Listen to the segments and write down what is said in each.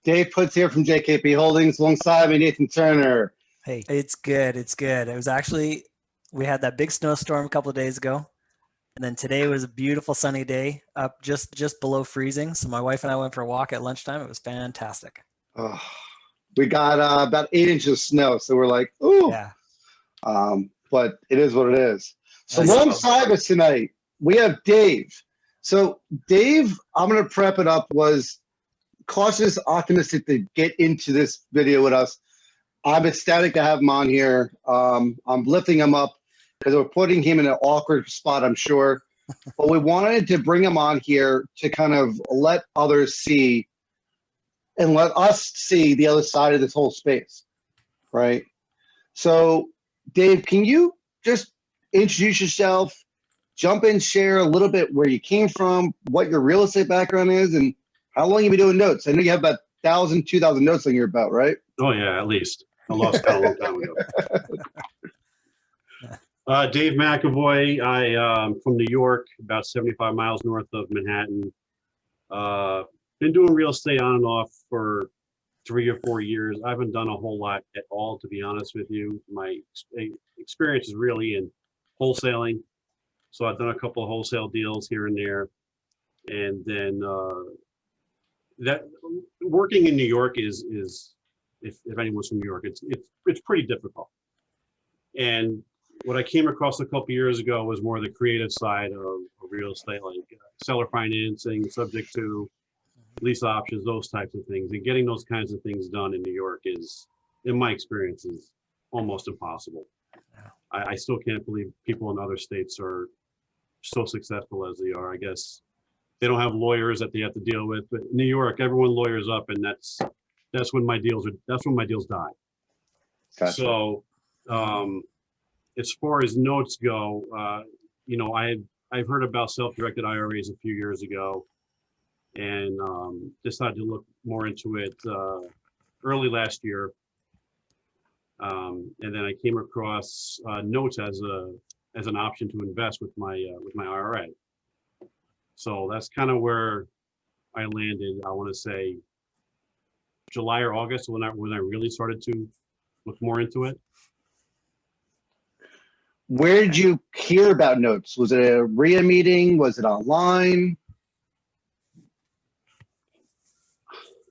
Dave Putz here from JKP Holdings, alongside me, Nathan Turner. Hey, it's good. It's good. It was actually, we had that big snowstorm a couple of days ago. And then today was a beautiful sunny day, up just below freezing. So my wife and I went for a walk at lunchtime. It was fantastic. Oh, we got about 8 inches of snow, so we're like, ooh. Yeah. But it is what it is. So alongside us tonight, we have Dave. So Dave, I'm going to prep it up, was cautious, optimistic to get into this video with us. I'm ecstatic to have him on here. I'm lifting him up because we're putting him in an awkward spot, I'm sure. But we wanted to bring him on here to kind of let others see and let us see the other side of this whole space, right? So, Dave, can you just introduce yourself, jump in, share a little bit where you came from, what your real estate background is, and how long you've been doing notes? I know you have about 1,000, 2,000 notes on your belt, right? Oh, yeah, at least. I lost count a long time ago. Dave McEvoy. I'm from New York, about 75 miles north of Manhattan. Been doing real estate on and off for 3 or 4 years. I haven't done a whole lot at all, to be honest with you. My experience is really in wholesaling. So I've done a couple of wholesale deals here and there. And then that working in New York is if anyone's from New York, it's pretty difficult. And what I came across a couple years ago was more the creative side of real estate, like seller financing, subject to lease options, those types of things. And getting those kinds of things done in New York is, in my experience, is almost impossible. I still can't believe people in other states are so successful as they are. I guess they don't have lawyers that they have to deal with, but in New York, everyone lawyers up, and that's when my deals die. Gotcha. So as far as notes go, I've heard about self-directed IRAs a few years ago, and decided to look more into it early last year. And then I came across notes as an option to invest with my IRA. So that's kind of where I landed. I want to say July or August when I really started to look more into it. Where did you hear about notes? Was it a RIA meeting? Was it online?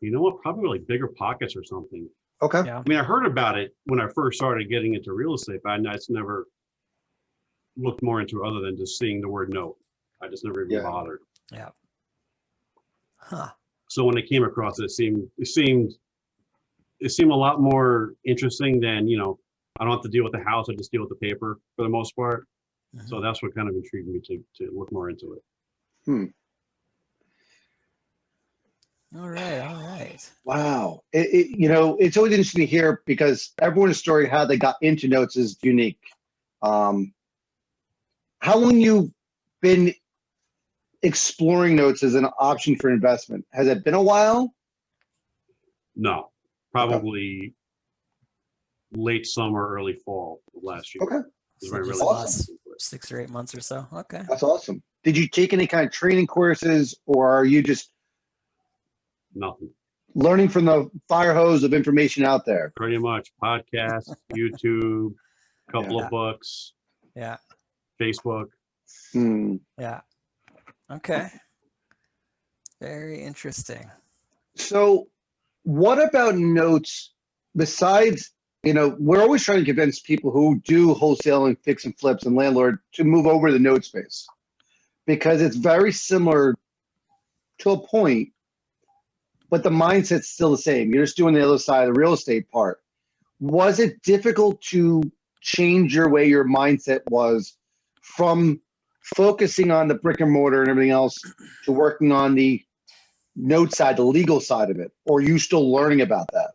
You know what? Probably like Bigger Pockets or something. Okay. Yeah. I mean, I heard about it when I first started getting into real estate, but I just never looked more into it other than just seeing the word note. I just never even bothered. Yeah. Huh. So when I came across it, it seemed a lot more interesting than, I don't have to deal with the house. I just deal with the paper for the most part. Mm-hmm. So that's what kind of intrigued me to look more into it. All right. Wow. It's always interesting to hear because everyone's story, how they got into notes, is unique. How long you've been exploring notes as an option for investment? Has it been a while? No, probably late summer, early fall of last year. Okay. So really awesome. 6 or 8 months or so. Okay. That's awesome. Did you take any kind of training courses, or are you just nothing learning from the fire hose of information out there? Pretty much podcasts, YouTube, couple of books. Yeah. Facebook. Yeah. Okay. Very interesting. So what about notes besides, we're always trying to convince people who do wholesaling, fix and flips, and landlord to move over to the note space because it's very similar to a point, but the mindset's still the same. You're just doing the other side of the real estate part. Was it difficult to change your way your mindset was from focusing on the brick and mortar and everything else to working on the note side, the legal side of it? Or are you still learning about that?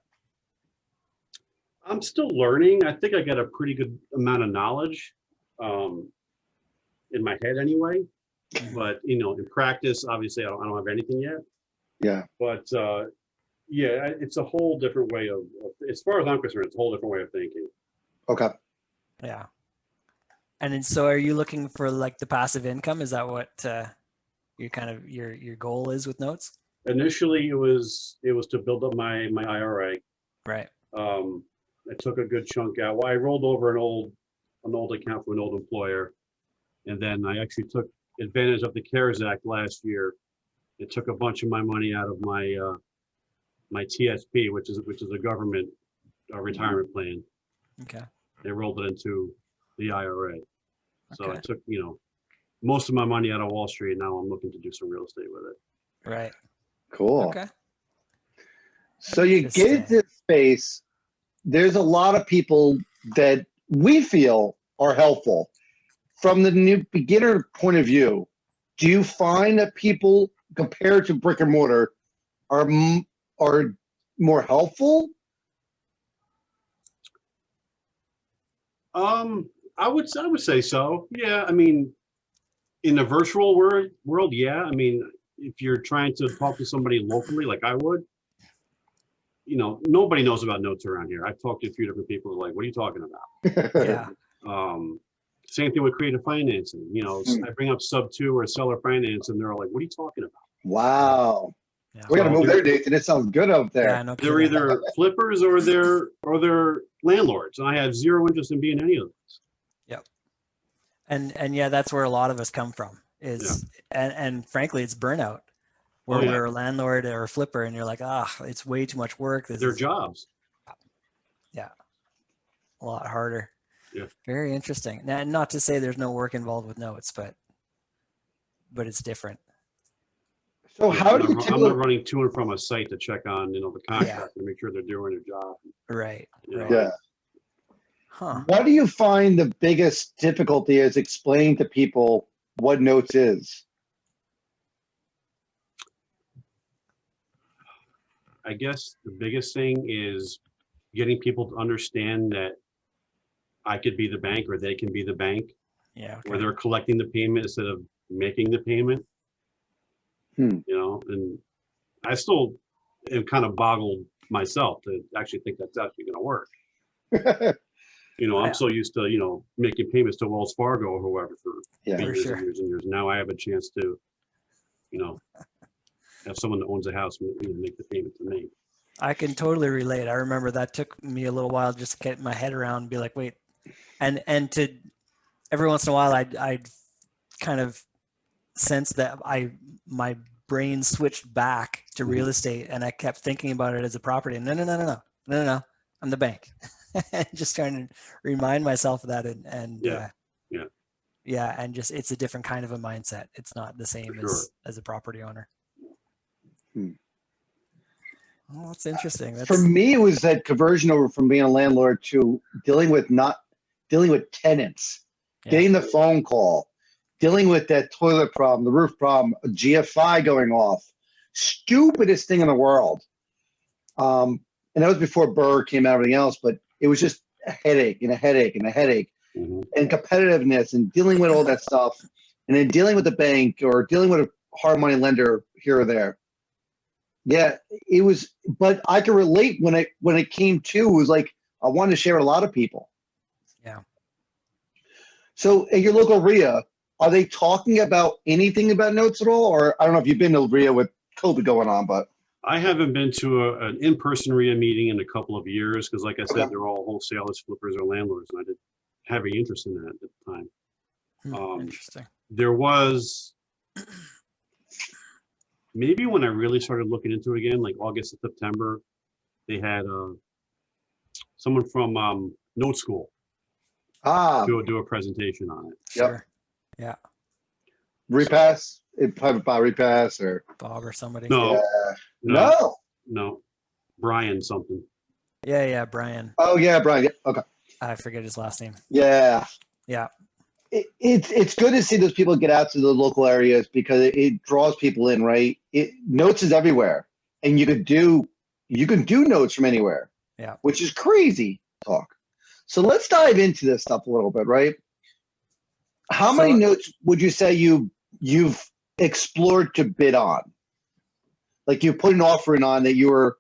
I'm still learning. I think I got a pretty good amount of knowledge in my head anyway. But, in practice, obviously, I don't have anything yet. Yeah. But, it's a whole different way of, as far as I'm concerned, it's a whole different way of thinking. Okay. Yeah. And then, so are you looking for like the passive income? Is that what your goal is with notes? Initially, it was to build up my IRA. Right. I took a good chunk out. Well, I rolled over an old account from an old employer, and then I actually took advantage of the CARES Act last year. It took a bunch of my money out of my my TSP, which is a government retirement plan. Okay. They rolled it into the IRA. So Okay. I took, most of my money out of Wall Street. And now I'm looking to do some real estate with it. Right. Cool. Okay. So you get into Interesting. this space. There's a lot of people that we feel are helpful. From the new beginner point of view, do you find that people compared to brick and mortar are more helpful? I would say so. Yeah. I mean, in the virtual world, yeah. I mean, if you're trying to talk to somebody locally, like I would, nobody knows about notes around here. I've talked to a few different people who are like, what are you talking about? Yeah. Same thing with creative financing. I bring up sub 2 or seller finance, and they're all like, "What are you talking about?" Wow. Yeah. We're gonna So move there, Nathan. It sounds good out there. Yeah. No they're kidding. either flippers or they're landlords, and I have zero interest in being any of those. And yeah, that's where a lot of us come from and frankly, it's burnout where Oh, yeah. we're a landlord or a flipper and you're like, it's way too much work. This Their is jobs. a lot harder. Yeah. Very interesting. Now, not to say there's no work involved with notes, but it's different. So Yeah, how I'm do you not typically, running to and from a site to check on the contract and make sure they're doing their job. Right. You know, Right. yeah. Huh. What do you find the biggest difficulty is explaining to people what notes is? I guess the biggest thing is getting people to understand that I could be the bank or they can be the bank, Yeah. where Okay. they're collecting the payment instead of making the payment. Hmm. And I still am kind of boggled myself to actually think that's actually going to work. I'm so used to, making payments to Wells Fargo or whoever for Yeah. years sure. and years and years. Now I have a chance to, have someone that owns a house make the payment to me. I can totally relate. I remember that took me a little while just to get my head around and be like, wait, and to every once in a while I'd kind of sense that my brain switched back to real estate and I kept thinking about it as a property. No. I'm the bank. Just trying to remind myself of that and and just it's a different kind of a mindset. It's not the same Sure. as a property owner. Hmm. Oh, that's interesting. For me, it was that conversion over from being a landlord to dealing with tenants, getting the phone call, dealing with that toilet problem, the roof problem, a GFI going off, stupidest thing in the world. And that was before Burr came out and everything else, but it was just a headache and a headache and a headache and competitiveness and dealing with all that stuff and then dealing with the bank or dealing with a hard money lender here or there. Yeah, it was, but I can relate when it came to, it was like, I wanted to share with a lot of people. Yeah. So at your local RIA, are they talking about anything about notes at all? Or I don't know if you've been to RIA with COVID going on, but. I haven't been to an in-person RIA meeting in a couple of years because, like I said, Okay. they're all wholesalers, flippers, or landlords, and I didn't have any interest in that at the time. Interesting. There was maybe when I really started looking into it again, like August and September, they had someone from Note School do a presentation on it. Sure. Yeah. Repass, private buy repass or. Bob or somebody. No, No. Brian something. Yeah, Brian. Oh yeah, Brian. Yeah. Okay. I forget his last name. Yeah. Yeah. It's good to see those people get out to the local areas because it draws people in, right? Notes is everywhere, and you can do notes from anywhere. Yeah. Which is crazy talk. So let's dive into this stuff a little bit, right? How many notes would you say you've explored to bid on? Like you put an offer in on that you were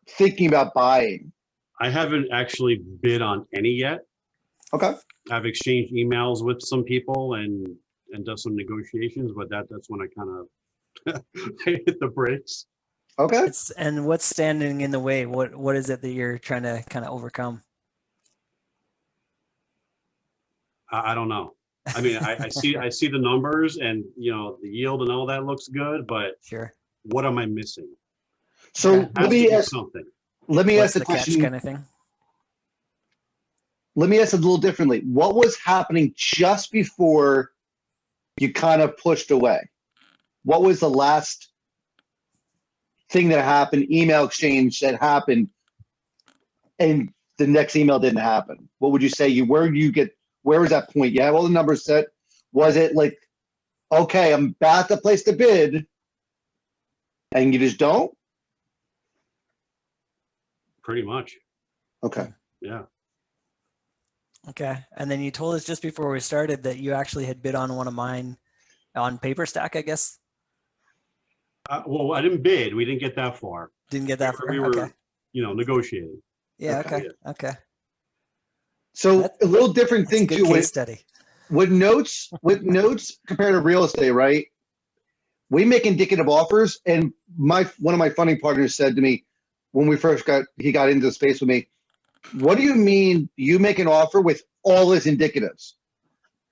thinking about buying. I haven't actually bid on any yet. Okay. I've exchanged emails with some people and done some negotiations, but that's when I kind of I hit the brakes. Okay. And what's standing in the way? What is it that you're trying to kind of overcome? I don't know. I mean, I see the numbers and the yield and all that looks good, but Sure. what am I missing? So Okay. let me ask. Something. Let me What's ask the the catch question. kind of thing? Let me ask it a little differently. What was happening just before you kind of pushed away? What was the last thing that happened, email exchange that happened, and the next email didn't happen? What would you say? Where was that point? You have all the numbers set. Was it like, okay, I'm about to place the bid, and you just don't? Pretty much. Okay. Yeah. Okay. And then you told us just before we started that you actually had bid on one of mine on PaperStack, I guess. Well, I didn't bid. We didn't get that far. Didn't get that far. We were, Okay. negotiating. Yeah. Okay. Okay. So a little different That's a thing good too. case study. With notes compared to real estate, right? We make indicative offers, and one of my funding partners said to me when he got into the space with me, "What do you mean you make an offer with all his indicatives?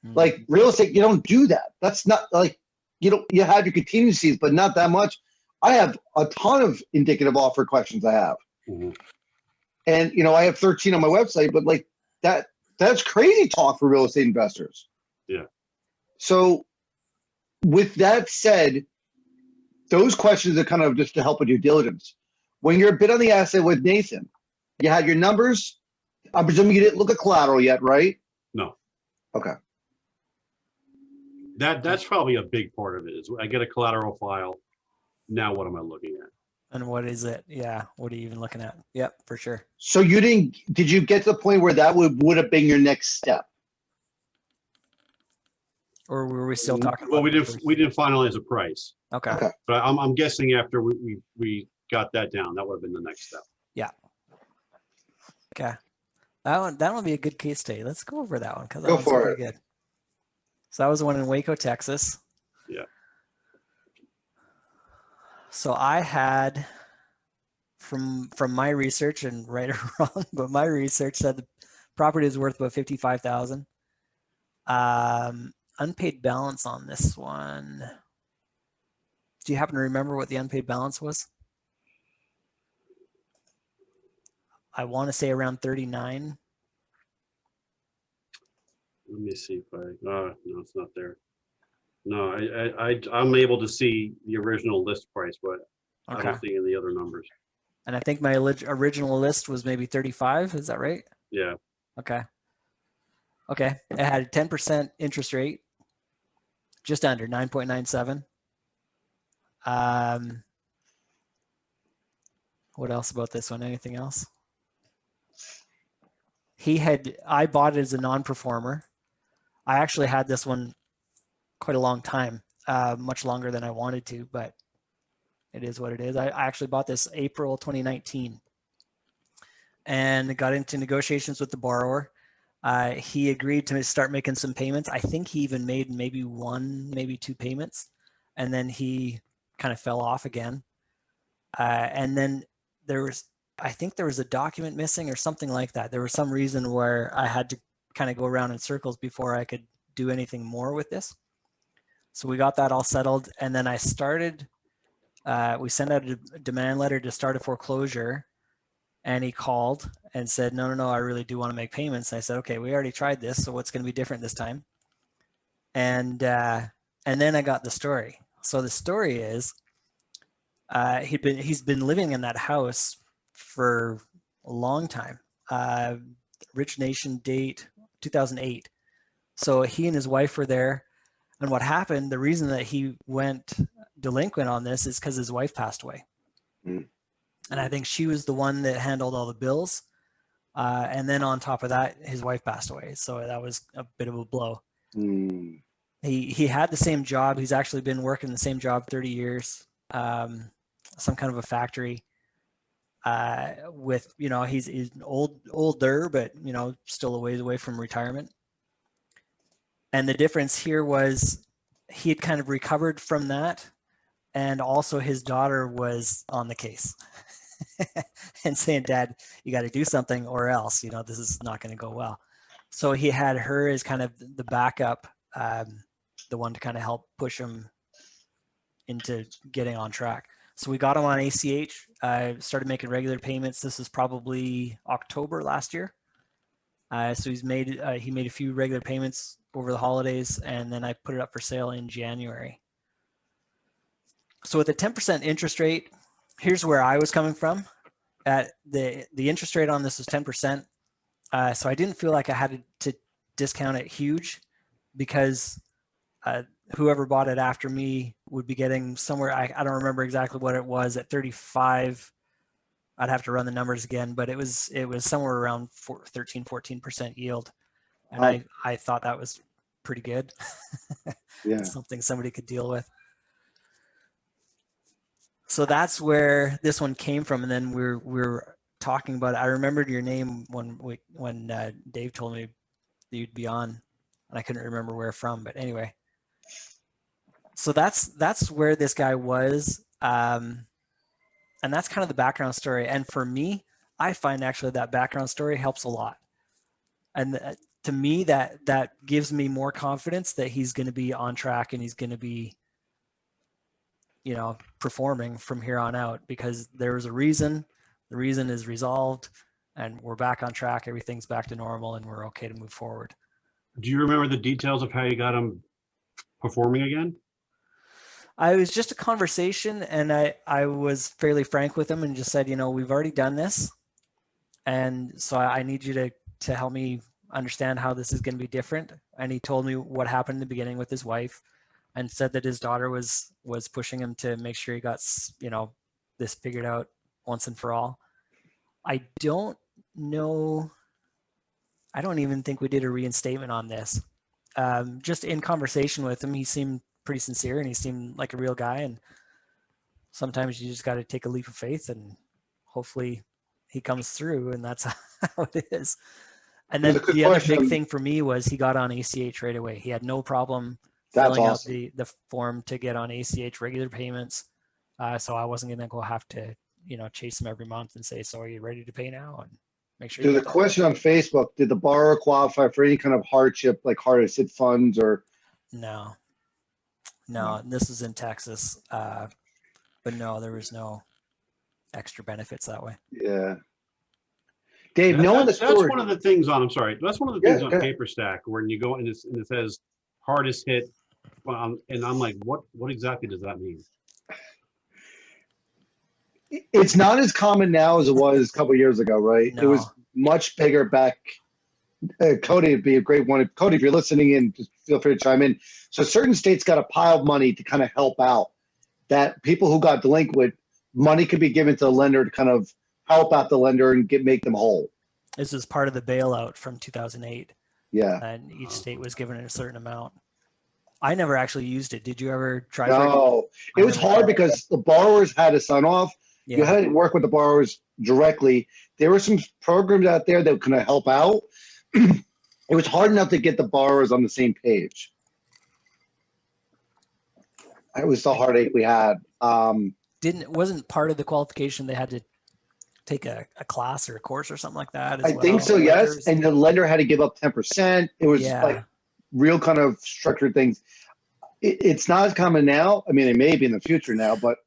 Like real estate, you don't do that. That's not like you have your contingencies, but not that much. I have a ton of indicative offer questions I have, and I have 13 on my website, but like that's crazy talk for real estate investors. Yeah. So with that said, those questions are kind of just to help with due diligence. When you're a bid on the asset with Nathan, you had your numbers. I'm presuming you didn't look at collateral yet, right? No. Okay. That's probably a big part of it. Is I get a collateral file. Now what am I looking at? And what is it? Yeah. What are you even looking at? Yep, for sure. So did you get to the point where that would have been your next step? Or were we still talking Well, about we didn't finalize a price. Okay. But I'm guessing after we got that down, that would have been the next step. Yeah. Okay. That would be a good case study. Let's go over that one because that Go one's for pretty good. So that was the one in Waco, Texas. Yeah. So I had from my research, and right or wrong, but my research said the property is worth about $55,000. Unpaid balance on this one. Do you happen to remember what the unpaid balance was? I want to say around 39. Let me see if no, it's not there. No, I'm able to see the original list price, but I Okay. don't see any other numbers. And I think my original list was maybe 35. Is that right? Yeah. Okay. Okay. It had a 10% interest rate, just under 9.97. What else about this one? Anything else? I bought it as a non-performer. I actually had this one quite a long time, much longer than I wanted to, but it is what it is. I actually bought this April 2019 and got into negotiations with the borrower. He agreed to start making some payments. I think he even made maybe one, maybe two payments, and then he kind of fell off again. And then I think there was a document missing or something like that. There was some reason where I had to kind of go around in circles before I could do anything more with this. So we got that all settled. And then I started, we sent out a demand letter to start a foreclosure. And he called and said, no, I really do want to make payments. And I said, okay, we already tried this. So what's going to be different this time? And then I got the story. So the story is, he's been living in that house for a long time. Origination date 2008. So he and his wife were there. And what happened, the reason that he went delinquent on this is because his wife passed away. And I think she was the one that handled all the bills. And then on top of that, his wife passed away. So that was a bit of a blow. He had the same job. He's actually been working the same job 30 years. Some kind of a factory with, he's older, but, still a ways away from retirement. And the difference here was he had kind of recovered from that, And also his daughter was on the case and saying, Dad, you got to do something or else, you know, this is not going to go well. So he had her as kind of the backup, the one to kind of help push him into getting on track. So we got him on ACH. I started making regular payments. This is probably October last year. So he made a few regular payments over the holidays, and then I put it up for sale in January. So with a 10% interest rate, here's where I was coming from. At the interest rate on this was 10%. So I didn't feel like I had to discount it huge, because whoever bought it after me would be getting somewhere, I don't remember exactly what it was, at 35. I'd have to run the numbers again, but it was somewhere around 13-14% yield. And I thought that was pretty good. Yeah. Something somebody could deal with. So that's where this one came from. And then we're talking about it. I remembered your name when Dave told me that you'd be on, and I couldn't remember where from, but anyway. So that's where this guy was. And that's kind of the background story. And for me, I find actually that background story helps a lot. And to me, that gives me more confidence that he's going to be on track and he's going to be, you know, performing from here on out, because there was a reason. The reason is resolved, and we're back on track. Everything's back to normal, and we're okay to move forward. Do you remember the details of how you got him performing again? I was just a conversation, and I was fairly frank with him and just said, you know, we've already done this. And so I need you to help me understand how this is going to be different. And he told me what happened in the beginning with his wife, and said that his daughter was pushing him to make sure he got, you know, this figured out once and for all. I don't know. I don't even think we did a reinstatement on this. Just in conversation with him, he seemed pretty sincere, and he seemed like a real guy. And sometimes you just got to take a leap of faith, and hopefully he comes through, and that's how it is. And then the other big thing for me was he got on ACH right away. He had no problem filling out the form to get on ACH, regular payments. So I wasn't going to have to, you know, chase him every month and say, so are you ready to pay now? And make sure. There's a question on Facebook. Did the borrower qualify for any kind of hardship, like hardship funds or? No, this is in Texas. But no, there was no extra benefits that way. Yeah. Dave, that's one of the things on, I'm sorry, that's one of the things on PaperStack, when you go and it says hardest hit, and I'm like, what exactly does that mean? It's not as common now as it was a couple of years ago, right? No. It was much bigger back. Cody would be a great one. Cody, if you're listening in, just feel free to chime in. So certain states got a pile of money to kind of help out. That people who got delinquent, money could be given to the lender to kind of help out the lender and make them whole. This is part of the bailout from 2008. Yeah. And each state was given a certain amount. I never actually used it. Did you ever try? No, it was hard because the borrowers had to sign off. Yeah. You had to work with the borrowers directly. There were some programs out there that kind of help out. It was hard enough to get the borrowers on the same page. It was the heartache we had. Wasn't part of the qualification they had to take a class or a course or something like that? I think so, yes. And the lender had to give up 10%. It was like real kind of structured things. It's not as common now. I mean, it may be in the future now, but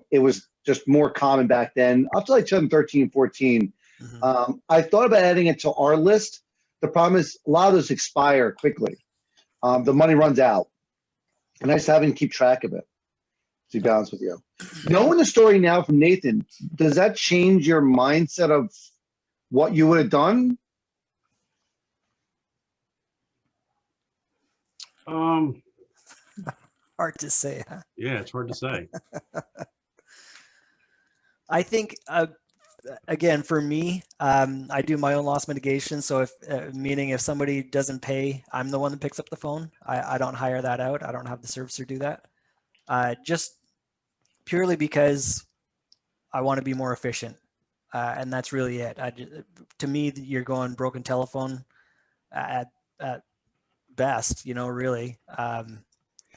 it was just more common back then, up to like 2013, 14. Mm-hmm. I thought about adding it to our list. The problem is a lot of those expire quickly. The money runs out. And I just haven't keep track of it, to be honest with you. Knowing the story now from Nathan, does that change your mindset of what you would have done? Hard to say, huh? Yeah, it's hard to say. I think, again, for me, I do my own loss mitigation. So if somebody doesn't pay, I'm the one that picks up the phone. I don't hire that out. I don't have the servicer do that. Just purely because I want to be more efficient. And that's really it. To me, you're going broken telephone at best, really.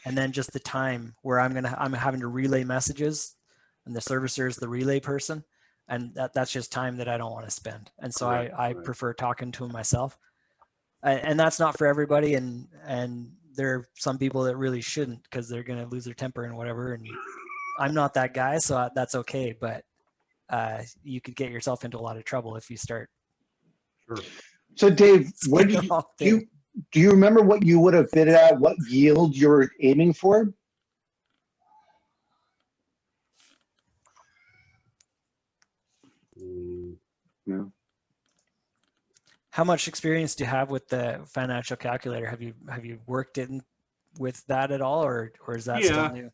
and then just the time where I'm having to relay messages, and the servicer is the relay person, and that's just time that I don't want to spend. And so I prefer talking to him myself. And that's not for everybody, and there are some people that really shouldn't, because they're going to lose their temper and whatever. And I'm not that guy, so that's okay. But you could get yourself into a lot of trouble if you start. Sure. So Dave, what do you remember what you would have bid at? What yield you were aiming for? No. How much experience do you have with the financial calculator? Have you worked in with that at all, or is that still new?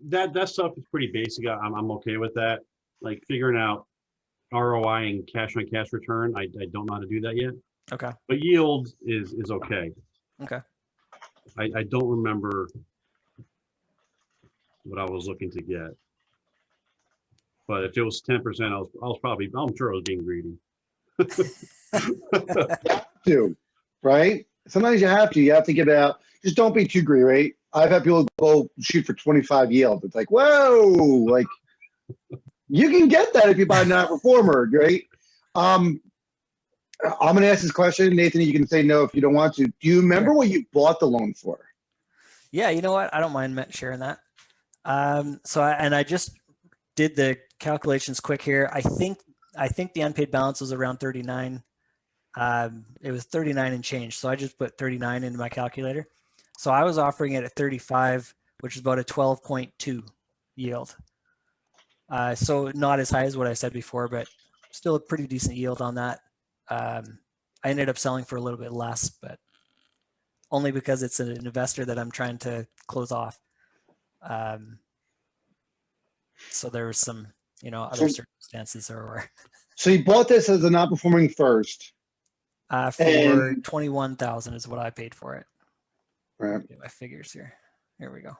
That stuff is pretty basic. I'm okay with that. Like figuring out ROI and cash on cash return. I don't know how to do that yet. Okay. But yield is okay. Okay. I don't remember what I was looking to get. But if it was 10%, I'm sure I was being greedy. You have to, right? Sometimes you have to give it out. Just don't be too greedy, right? I've had people go shoot for 25 yield. It's like, whoa, like you can get that if you buy non-performer, right? I'm going to ask this question, Nathan. You can say no if you don't want to. Do you remember what you bought the loan for? Yeah, you know what? I don't mind sharing that. I just did the calculations quick here. I think the unpaid balance was around 39. It was 39 and change. So I just put 39 into my calculator. So I was offering it at 35, which is about a 12.2 yield. So not as high as what I said before, but still a pretty decent yield on that. I ended up selling for a little bit less, but only because it's an investor that I'm trying to close off. So there was some, other circumstances or. So you bought this as a non-performing first. For 21,000 is what I paid for it. Right. Get my figures here. Here we go.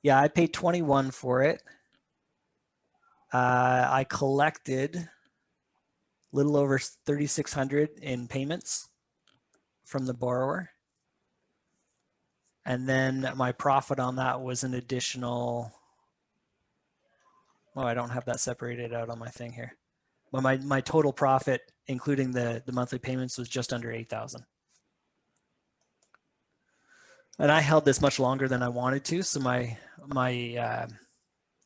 Yeah, I paid 21 for it. I collected a little over 3,600 in payments from the borrower. And then my profit on that was an additional, I don't have that separated out on my thing here. But my total profit, including the monthly payments, was just under 8,000. And I held this much longer than I wanted to, so my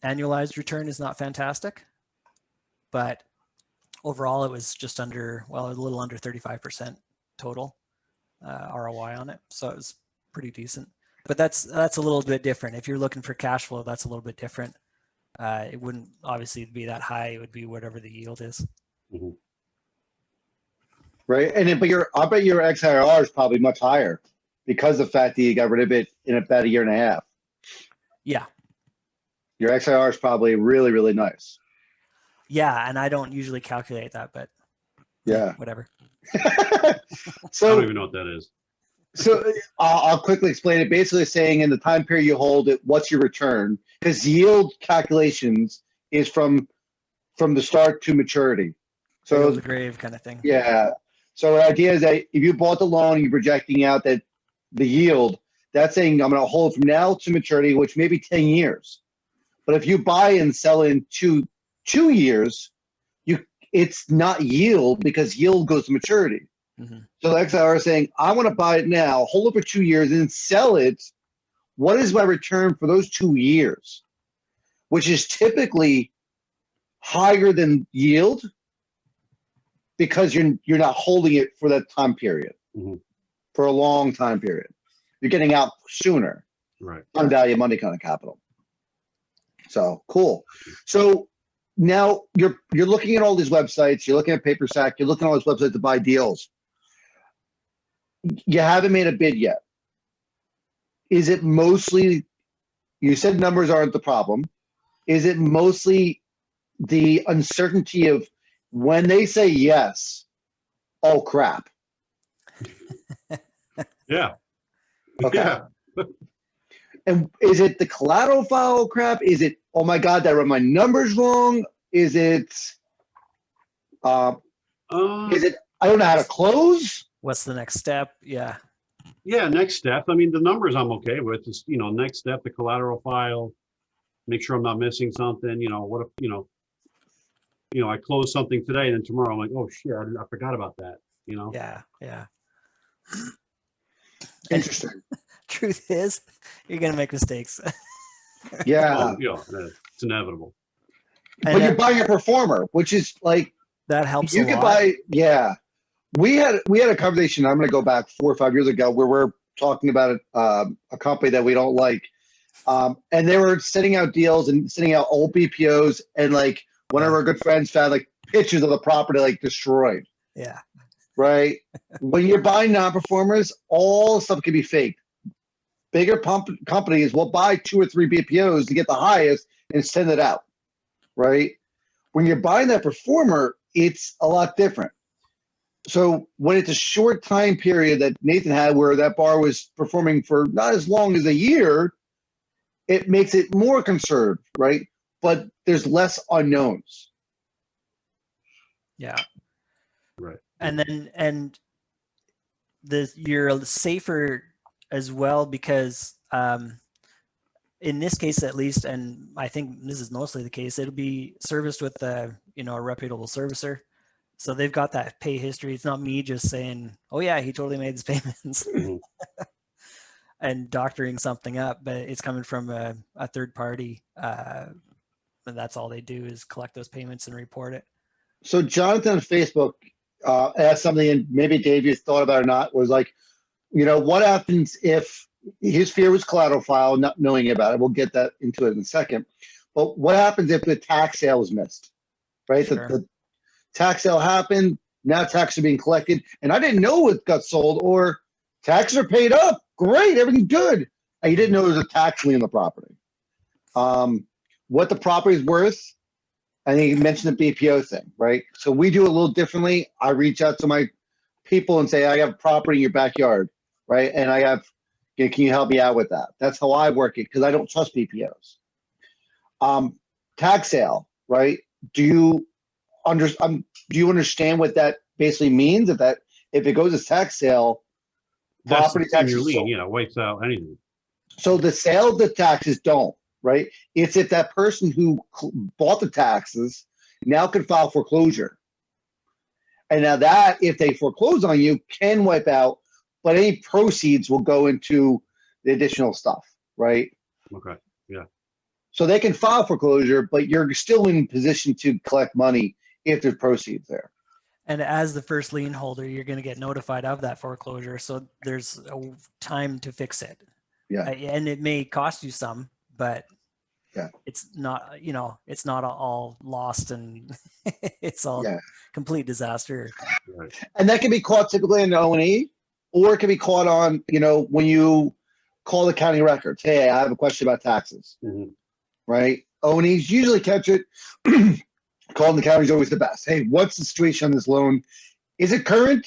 annualized return is not fantastic. But overall, it was just under, a little under 35% total ROI on it. So it was pretty decent. But that's a little bit different. If you're looking for cash flow, that's a little bit different. It wouldn't obviously be that high. It would be whatever the yield is. Mm-hmm. Right. And I bet your XIRR is probably much higher because of the fact that you got rid of it in about a year and a half. Yeah. Your XIRR is probably really, really nice. Yeah. And I don't usually calculate that, but yeah, whatever. So I don't even know what that is. So I'll quickly explain it. Basically saying in the time period you hold it, what's your return? Because yield calculations is from the start to maturity. So the grave kind of thing. Yeah. So the idea is that if you bought the loan, you're projecting out that the yield, that's saying I'm going to hold from now to maturity, which may be 10 years. But if you buy and sell in two years, it's not yield because yield goes to maturity. Mm-hmm. So the XIR is saying, I want to buy it now, hold it for 2 years, and sell it. What is my return for those 2 years? Which is typically higher than yield because you're not holding it for that time period, mm-hmm. for a long time period. You're getting out sooner. Right. On value money kind of capital. So cool. So now you're looking at all these websites, you're looking at PaperSack, you're looking at all these websites to buy deals. You haven't made a bid yet. Is it mostly, you said numbers aren't the problem. Is it mostly the uncertainty of when they say yes, oh crap? Yeah. Okay. Yeah. And is it the collateral file crap? Is it, oh my God, did I wrote my numbers wrong? Is it, I don't know how to close? What's the next step? Yeah. Yeah, next step. I mean, the numbers I'm okay with. Is next step, the collateral file. Make sure I'm not missing something. What if I close something today, and then tomorrow I'm like, oh shit, I forgot about that. Yeah, yeah. And Interesting. truth is, you're gonna make mistakes. Yeah. It's inevitable. But you're buying a performer, which is like that helps you a could lot. buy. Yeah, we had a conversation. I'm going to go back 4 or 5 years ago where we're talking about a company that we don't like, and they were sending out deals and sending out old BPOs, and like one of our good friends found like pictures of the property like destroyed. Yeah. Right. When you're buying non-performers, all stuff can be faked. Bigger companies will buy 2 or 3 BPOs to get the highest and send it out. Right. When you're buying that performer, it's a lot different. So when it's a short time period that Nathan had where that bar was performing for not as long as a year, it makes it more conserved, right? But there's less unknowns. Yeah. Right. And you're safer as well because in this case at least, and I think this is mostly the case, it'll be serviced with a reputable servicer. So they've got that pay history. It's not me just saying, oh yeah, he totally made his payments and doctoring something up, but it's coming from a third party. And that's all they do is collect those payments and report it. So Jonathan on Facebook asked something, and maybe Dave, you thought about it or not, was like, what happens if his fear was collateral file, not knowing about it? We'll get that into it in a second. But what happens if the tax sale is missed, right? Sure. The tax sale happened, now taxes are being collected, and I didn't know it got sold, or taxes are paid up. Great, everything's good. And you didn't know there was a tax lien on the property. What the property is worth, I think you mentioned the BPO thing, right? So we do it a little differently. I reach out to my people and say, I have property in your backyard, right? And can you help me out with that? That's how I work it because I don't trust BPOs. Tax sale, right? Do you understand what that basically means? If it goes as tax sale, property taxes wipes out anything. So the sale of the taxes don't, right? It's if that person who bought the taxes now can file foreclosure. And now that, if they foreclose on you, can wipe out, but any proceeds will go into the additional stuff, right? Okay, yeah. So they can file foreclosure, but you're still in position to collect money if there's proceeds there. And as the first lien holder, you're going to get notified of that foreclosure. So there's a time to fix it. Yeah. And it may cost you some, but yeah, it's not, it's not all lost and it's all complete disaster. Right. And that can be caught typically in the O&E, or it can be caught on, when you call the county records. Hey, I have a question about taxes, right? O&Es usually catch it. Calling the county is always the best. Hey, what's the situation on this loan? Is it current?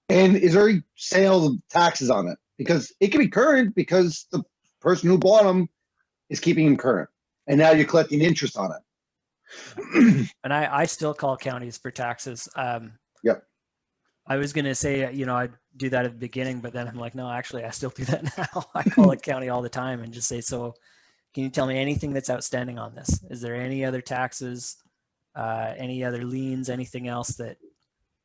And is there a sale of taxes on it? Because it can be current because the person who bought them is keeping them current. And now you're collecting interest on it. And I still call counties for taxes. Yep. I was going to say, I'd do that at the beginning, but then I'm like, no, actually, I still do that now. I call the county all the time and just say, so can you tell me anything that's outstanding on this? Is there any other taxes? Any other liens, anything else that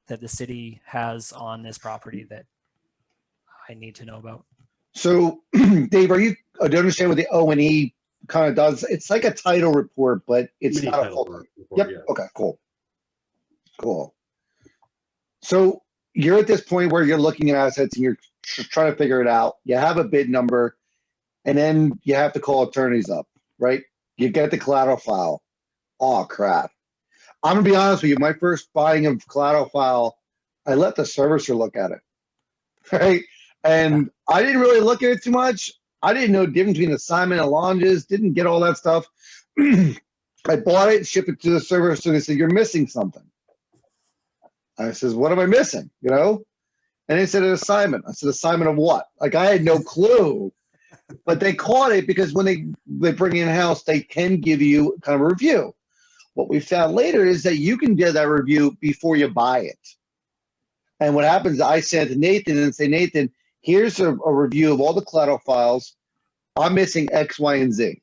the city has on this property that I need to know about? So, Dave, do you understand what the O&E kind of does? It's like a title report, but it's not a full report. Yep. Yeah. Okay, cool. So you're at this point where you're looking at assets and you're trying to figure it out. You have a bid number, and then you have to call attorneys up, right? You get the collateral file. Oh, crap. I'm going to be honest with you. My first buying of collateral file, I let the servicer look at it, right? And I didn't really look at it too much. I didn't know the difference between assignment and longes, didn't get all that stuff. I bought it, shipped it to the servicer, and they said, you're missing something. I says, what am I missing? And they said an assignment. I said, assignment of what? Like, I had no clue. But they caught it because when they bring it in-house, they can give you kind of a review. What we found later is that you can get that review before you buy it. And what happens, I send it to Nathan and say, Nathan, Here's a review of all the collateral files. I'm missing X, Y, and Z.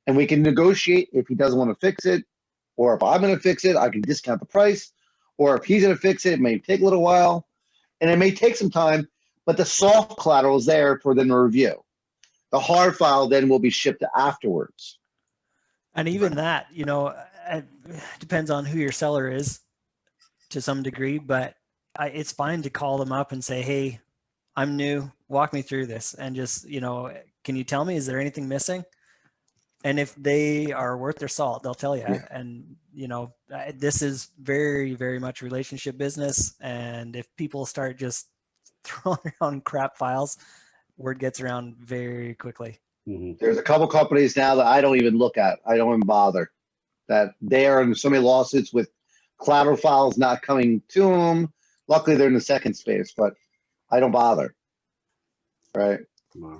And we can negotiate if he doesn't want to fix it, or if I'm going to fix it, I can discount the price. Or if he's going to fix it, it may take a little while. And it may take some time, but the soft collateral is there for them to review. The hard file then will be shipped afterwards. And even that, it depends on who your seller is to some degree, but it's fine to call them up and say, hey, I'm new, walk me through this. And just, can you tell me, is there anything missing? And if they are worth their salt, they'll tell you. Yeah. And, this is very, very much relationship business. And if people start just throwing around crap files, word gets around very quickly. Mm-hmm. There's a couple companies now that I don't even look at. I don't even bother. That they are in so many lawsuits with collateral files not coming to them. Luckily, they're in the second space, but I don't bother. Right. Wow.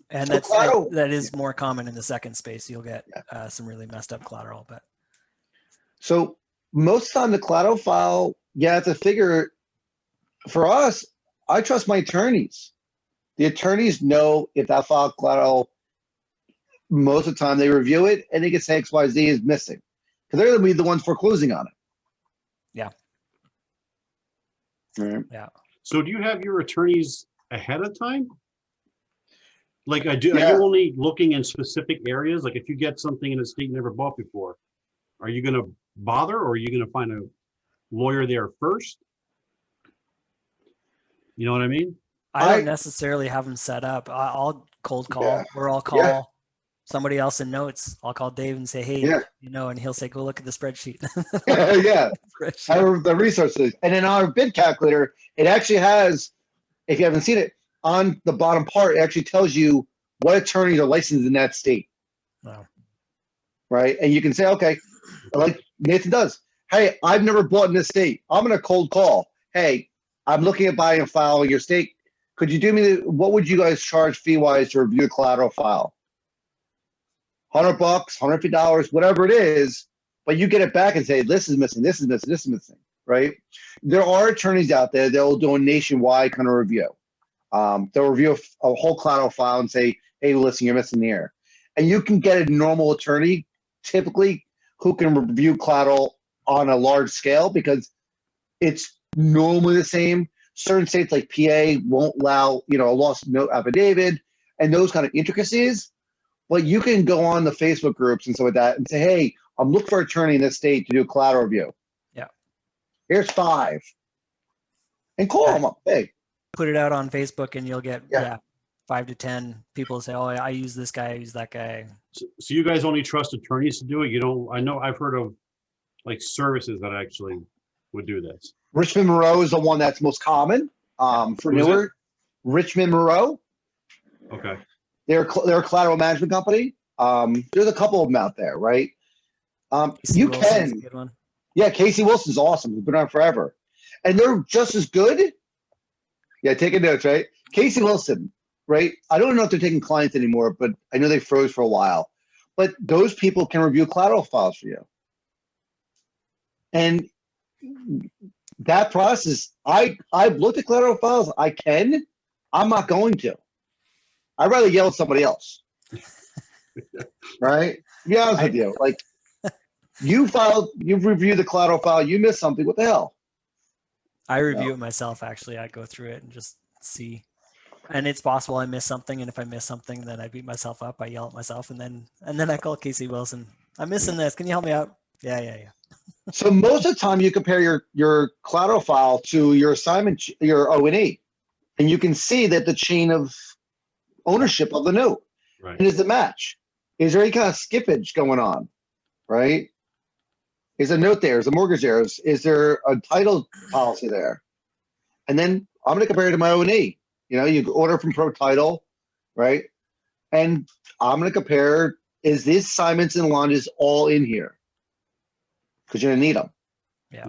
And So collateral, that is more common in the second space. You'll get some really messed up collateral. But so most of the time, the collateral file, you have to figure. For us, I trust my attorneys. The attorneys know if that file collateral. Most of the time, they review it and they can say X, Y, Z is missing because they're going to be the ones foreclosing on it. Yeah. Right. Yeah. So do you have your attorneys ahead of time? Like are you Yeah. only looking in specific areas? Like if you get something in a state you never bought before, are you going to bother or are you going to find a lawyer there first? You know what I mean? I don't necessarily have them set up. I'll cold call, Yeah. or I'll call somebody else in notes. I'll call Dave and say, hey, and he'll say, go look at the spreadsheet. Yeah. The resources. And in our bid calculator, it actually has, if you haven't seen it, on the bottom part, it actually tells you what attorneys are licensed in that state. Wow. Right? And you can say, okay, like Nathan does. Hey, I've never bought in this state. I'm going to cold call. Hey, I'm looking at buying a file in your state. Could you do me what would you guys charge fee-wise to review a collateral file? $100, $150, whatever it is, but you get it back and say, this is missing, this is missing, this is missing, right? There are attorneys out there that will do a nationwide kind of review. They'll review a whole collateral file and say, hey, listen, you're missing here. And you can get a normal attorney, typically, who can review collateral on a large scale because it's normally the same. Certain states like PA won't allow, a lost note affidavit and those kind of intricacies. But you can go on the Facebook groups and stuff like that and say, hey, I'm looking for an attorney in this state to do a collateral review. Yeah. Here's 5. And call them up. Hey. Put it out on Facebook and you'll get 5 to 10 people say, oh, I use this guy, I use that guy. So you guys only trust attorneys to do it? You don't, I know I've heard of like services that actually would do this. Richmond Monroe is the one that's most common for newer. Richmond Monroe. Okay. They're a collateral management company. There's a couple of them out there, right? You Wilson's can. a good one. Yeah, Casey Wilson's awesome. He's been on forever. And they're just as good. Yeah, taking notes, right? Casey Wilson, right? I don't know if they're taking clients anymore, but I know they froze for a while. But those people can review collateral files for you. And that process, I've looked at collateral files. I'm not going to. I'd rather yell at somebody else. Right? To be honest with you. Like, you've reviewed the collateral file, you missed something, what the hell? I review it myself, actually. I go through it and just see. And it's possible I miss something, and if I miss something, then I beat myself up. I yell at myself, and then I call Casey Wilson. I'm missing this. Can you help me out? Yeah. So most of the time, you compare your collateral file to your assignment, your O&E, and you can see that the chain of ownership of the note. Right. And is the match? Is there any kind of skippage going on? Right? Is a note there? Is a mortgage there? Is there a title policy there? And then I'm going to compare it to my O&E. You order from Pro Title, right? And I'm going to compare, is these assignments and launches all in here? Because you're going to need them. Yeah,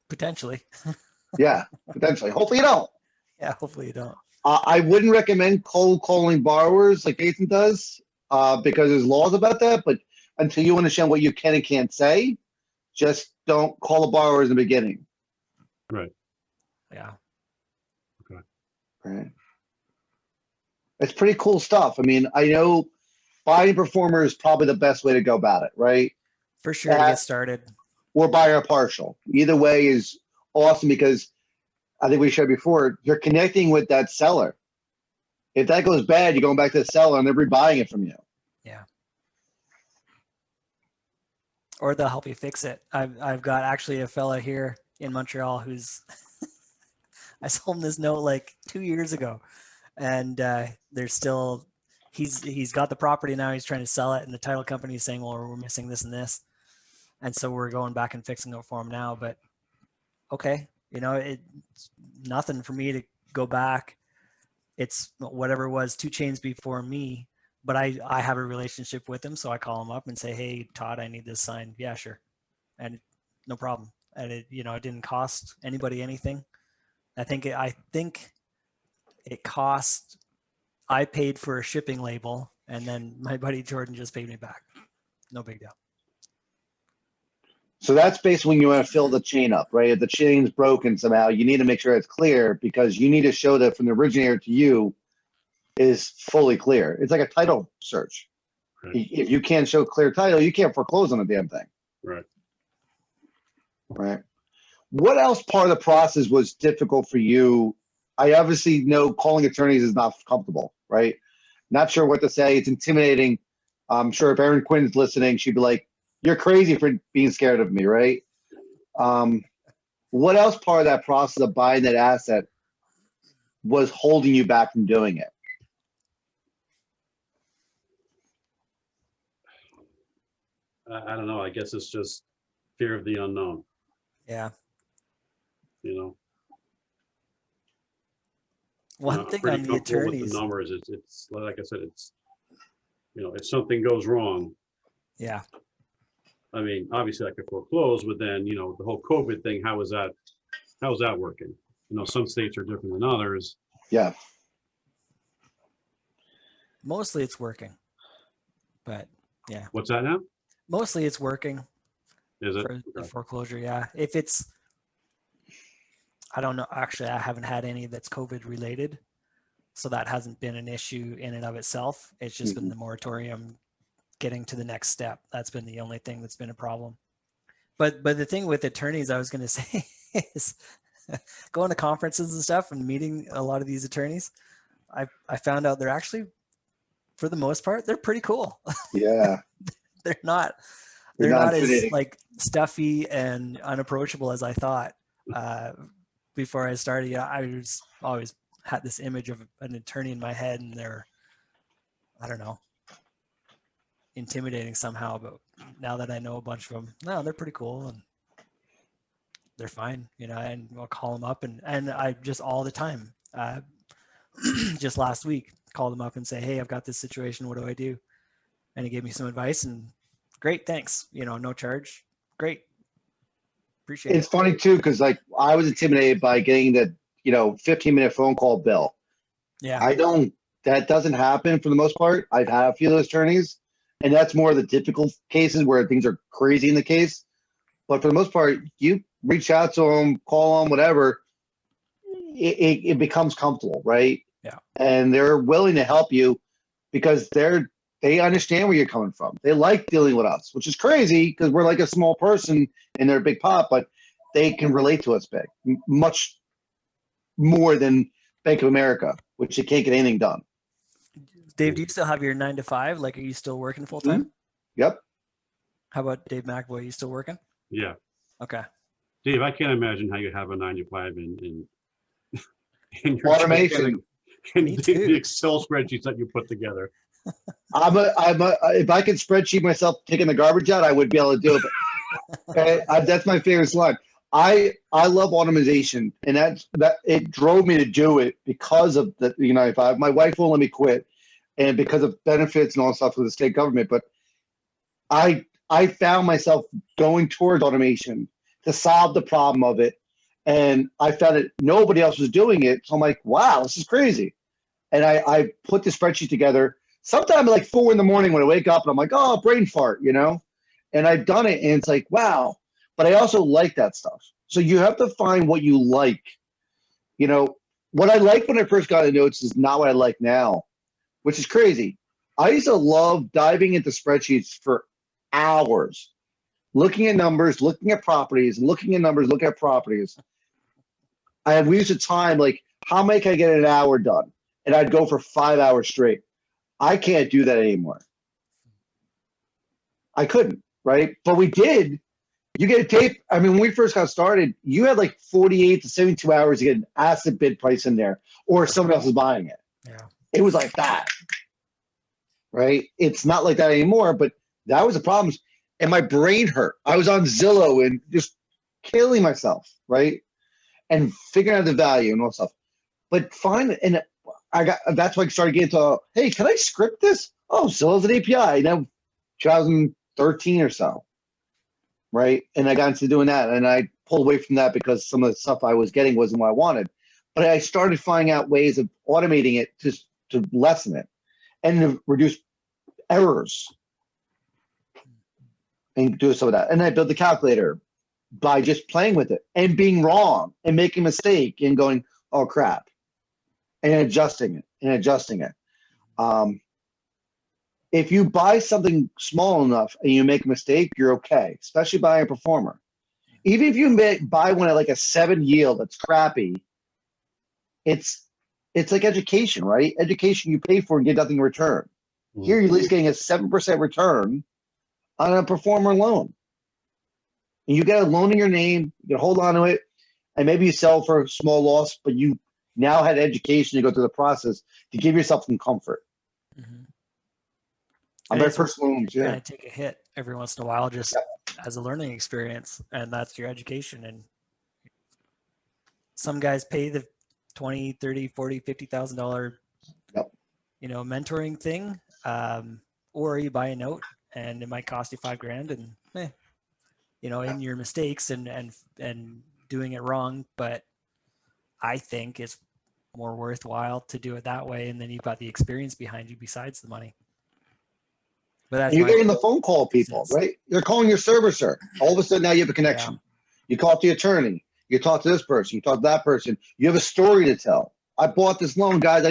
potentially. Yeah, potentially. Hopefully you don't. Yeah, hopefully you don't. I wouldn't recommend cold calling borrowers like Nathan does because there's laws about that. But until you understand what you can and can't say, just don't call the borrowers in the beginning. Right. Yeah. Okay. Right. It's pretty cool stuff. I mean, I know buying performer is probably the best way to go about it, right? For sure to get started. Or buyer partial. Either way is awesome because I think we shared before, you're connecting with that seller. If that goes bad, you're going back to the seller and they're rebuying it from you. Yeah. Or they'll help you fix it. I've got actually a fella here in Montreal who's I sold him this note like 2 years ago, and there's still he's got the property now. He's trying to sell it, and the title company is saying, "Well, we're missing this and this," and so we're going back and fixing it for him now. But okay, it's nothing for me to go back. It's whatever it was 2 chains before me, but I have a relationship with him, so I call him up and say, "Hey, Todd, I need this signed." Yeah, sure, and no problem. And it didn't cost anybody anything. I think it cost. I paid for a shipping label, and then my buddy Jordan just paid me back. No big deal. So that's basically when you want to fill the chain up, right? If the chain's broken somehow, you need to make sure it's clear because you need to show that from the originator to you is fully clear. It's like a title search. Right. If you can't show clear title, you can't foreclose on the damn thing. Right. Right. What else part of the process was difficult for you? I obviously know calling attorneys is not comfortable, right? Not sure what to say. It's intimidating. I'm sure if Erin Quinn's listening, she'd be like, "You're crazy for being scared of me," right? What else part of that process of buying that asset was holding you back from doing it? I don't know. I guess it's just fear of the unknown. Yeah. One thing on the attorneys, with the numbers, it's like I said, it's if something goes wrong. Yeah. I mean, obviously I could foreclose, but then the whole COVID thing. How is that working? Some states are different than others. Yeah. Mostly it's working, but yeah. What's that now? Mostly it's working. Is it for the foreclosure? Yeah. If it's, I don't know. Actually, I haven't had any that's COVID related, so that hasn't been an issue in and of itself. It's just been the moratorium getting to the next step. That's been the only thing that's been a problem. But the thing with attorneys, I was going to say is going to conferences and stuff and meeting a lot of these attorneys. I found out they're actually, for the most part, they're pretty cool. Yeah. They're not as like stuffy and unapproachable as I thought. Before I started, I was always had this image of an attorney in my head, and they're, I don't know, intimidating somehow. But now that I know a bunch of them, no, they're pretty cool and they're fine, and I'll call them up and I just all the time, just last week, called them up and say, "Hey, I've got this situation. What do I do?" And he gave me some advice, and great, thanks. No charge. Great. Appreciate it. It's funny too, because like I was intimidated by getting the 15-minute phone call bill. Yeah. That doesn't happen for the most part. I've had a few of those attorneys, and that's more of the difficult cases where things are crazy in the case. But for the most part, you reach out to them, call them, whatever, it becomes comfortable, right? Yeah. And they're willing to help you because they understand where you're coming from. They like dealing with us, which is crazy because we're like a small person and they're a big pop, but they can relate to us big, much more than Bank of America, which they can't get anything done. Dave, do you still have your 9 to 5? Like, are you still working full time? Yep. How about Dave McEvoy? Are you still working? Yeah. Okay. Dave, I can't imagine how you have a 9 to 5 in your automation. And the Excel spreadsheets that you put together. If I could spreadsheet myself taking the garbage out, I would be able to do it. Okay, that's my favorite slide. I love automation, and that it drove me to do it because of the my wife won't let me quit, and because of benefits and all that stuff with the state government. But I found myself going towards automation to solve the problem of it, and I found that nobody else was doing it. So I'm like, wow, this is crazy. And I put the spreadsheet together. Sometime at like 4 a.m. when I wake up and I'm like, oh, brain fart, and I've done it and it's like, wow. But I also like that stuff. So you have to find what you like. what I liked when I first got into notes is not what I like now, which is crazy. I used to love diving into spreadsheets for hours, looking at numbers, looking at properties, looking at numbers, looking at properties. We used to time like how many can I get in an hour done, and I'd go for 5 hours straight. I can't do that anymore. I couldn't, right? But we did. You get a tape. I mean, when we first got started, you had like 48 to 72 hours to get an asset bid price in there, or someone else is buying it. Yeah. It was like that, right? It's not like that anymore, but that was the problem. And my brain hurt. I was on Zillow and just killing myself, right? And figuring out the value and all that stuff. But fine, and that's why I started getting to, hey, can I script this? Oh, Zillow's an API. Now, 2013 or so. Right. And I got into doing that, and I pulled away from that because some of the stuff I was getting wasn't what I wanted. But I started finding out ways of automating it to lessen it and to reduce errors and do some of that. And I built the calculator by just playing with it and being wrong and making a mistake and going, oh crap, and adjusting it. If you buy something small enough and you make a mistake, you're okay, especially buying a performer. Even if you buy one at like a 7 yield that's crappy, it's like education, right? Education you pay for and get nothing in return. Here you're at least getting a 7% return on a performer loan. And you get a loan in your name, you can hold on to it, and maybe you sell for a small loss, but you now had education to go through the process to give yourself some comfort. Mm-hmm. On their first loans, yeah. Kind of take a hit every once in a while just as a learning experience, and that's your education. And some guys pay the $20, $30, $40, $50,000 mentoring thing, or you buy a note and it might cost you $5,000 and in your mistakes and doing it wrong. But I think it's more worthwhile to do it that way, and then you've got the experience behind you besides the money. But you're getting the phone call people, right? You're calling your servicer. All of a sudden now you have a connection. Yeah. You talk to the attorney. You talk to this person. You talk to that person. You have a story to tell. I bought this loan, guys.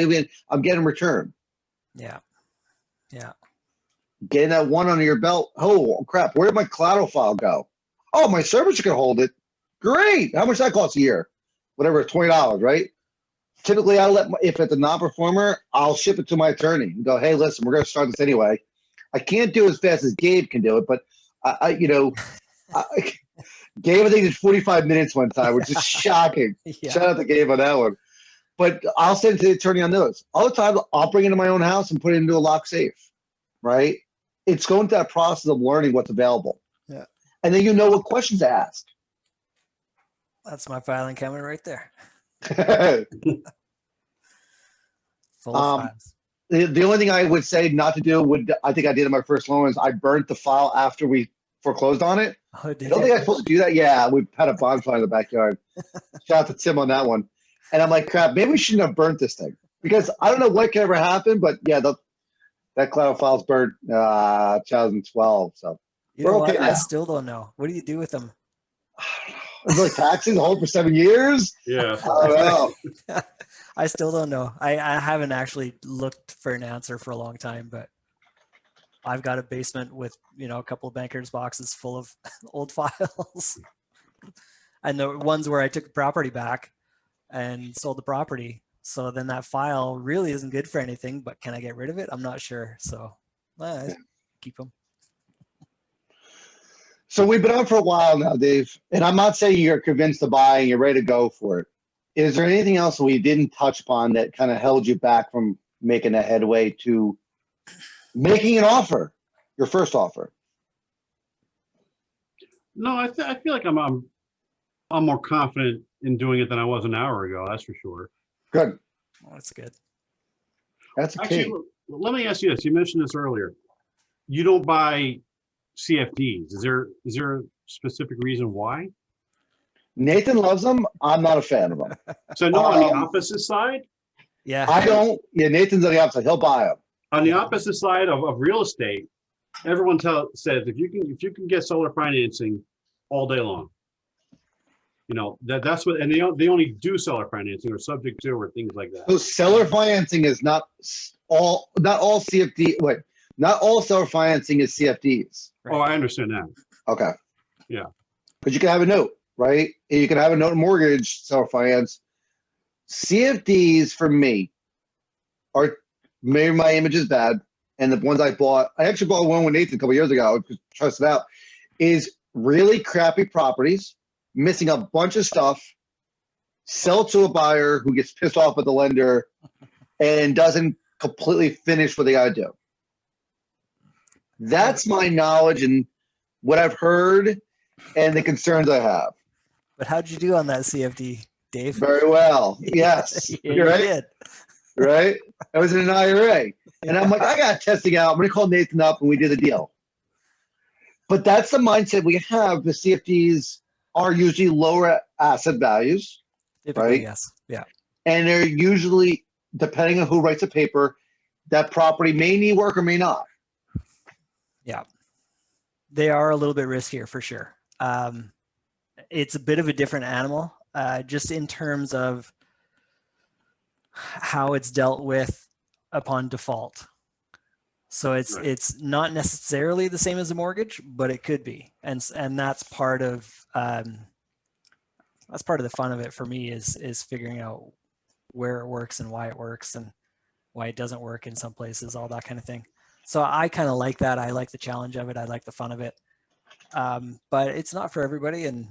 I'm getting return. Yeah. Yeah. Getting that one under your belt. Oh, crap. Where did my collateral file go? Oh, my servicer can hold it. Great. How much that costs a year? Whatever, $20, right? Typically, if it's a non-performer, I'll ship it to my attorney and go, hey, listen, we're going to start this anyway. I can't do it as fast as Gabe can do it, but Gabe, I think did 45 minutes one time, which is shocking. Yeah. Shout out to Gabe on that one. But I'll send it to the attorney on those. All the time, I'll bring it to my own house and put it into a lock safe, right? It's going through that process of learning what's available. Yeah. And then you know what questions to ask. That's my filing cabinet right there. Full of files. The only thing I would say not to do, I think I did in my first loan, is I burnt the file after we foreclosed on it. Oh, I don't think I'm supposed to do that. Yeah, we had a bonfire in the backyard. Shout out to Tim on that one. And I'm like, crap, maybe we shouldn't have burnt this thing. Because I don't know what can ever happen, but yeah, that cloud file's burnt 2012. So we're okay now. I still don't know. What do you do with them? It's like taxes, hold for 7 years? Yeah. I don't know. I still don't know. I haven't actually looked for an answer for a long time, but I've got a basement with, a couple of bankers boxes full of old files. And the ones where I took the property back and sold the property. So then that file really isn't good for anything, but can I get rid of it? I'm not sure. So I keep them. So we've been on for a while now, Dave, and I'm not saying you're convinced to buy and you're ready to go for it. Is there anything else we didn't touch upon that kind of held you back from making a headway to making an offer, your first offer? No, I feel like I'm more confident in doing it than I was an hour ago. That's for sure. Good. Well, that's good. That's a Actually, key. Let me ask you this. You mentioned this earlier. You don't buy CFDs. Is there a specific reason why? Nathan loves them. I'm not a fan of them. So no, on the opposite side? Yeah. I don't. Yeah, Nathan's on the opposite. He'll buy them. On the opposite side of real estate, everyone says if you can get solar financing all day long. That's what, and they only do seller financing or subject to or things like that. So seller financing is not all CFD. Wait, not all seller financing is CFDs. Oh, I understand that. Okay. Yeah. Because you can have a note, right? And you can have a note mortgage seller finance. CFDs for me are, maybe my image is bad, and the ones I actually bought one with Nathan a couple years ago, just trust it out, is really crappy properties, missing a bunch of stuff, sell to a buyer who gets pissed off at the lender and doesn't completely finish what they got to do. That's my knowledge and what I've heard and the concerns I have. But how'd you do on that CFD, Dave? Very well. Yes. You right? did. Right? I was in an IRA. And I'm like, I got testing out. I'm going to call Nathan up and we did a deal. But that's the mindset we have. The CFDs are usually lower asset values. Typically, right? yes. Yeah. And they're usually, depending on who writes the paper, that property may need work or may not. Yeah. They are a little bit riskier for sure. It's a bit of a different animal, just in terms of how it's dealt with upon default. So it's not necessarily the same as a mortgage, but it could be, and that's part of the fun of it for me is figuring out where it works and why it works and why it doesn't work in some places, all that kind of thing. So I kind of like that. I like the challenge of it. I like the fun of it. But it's not for everybody. And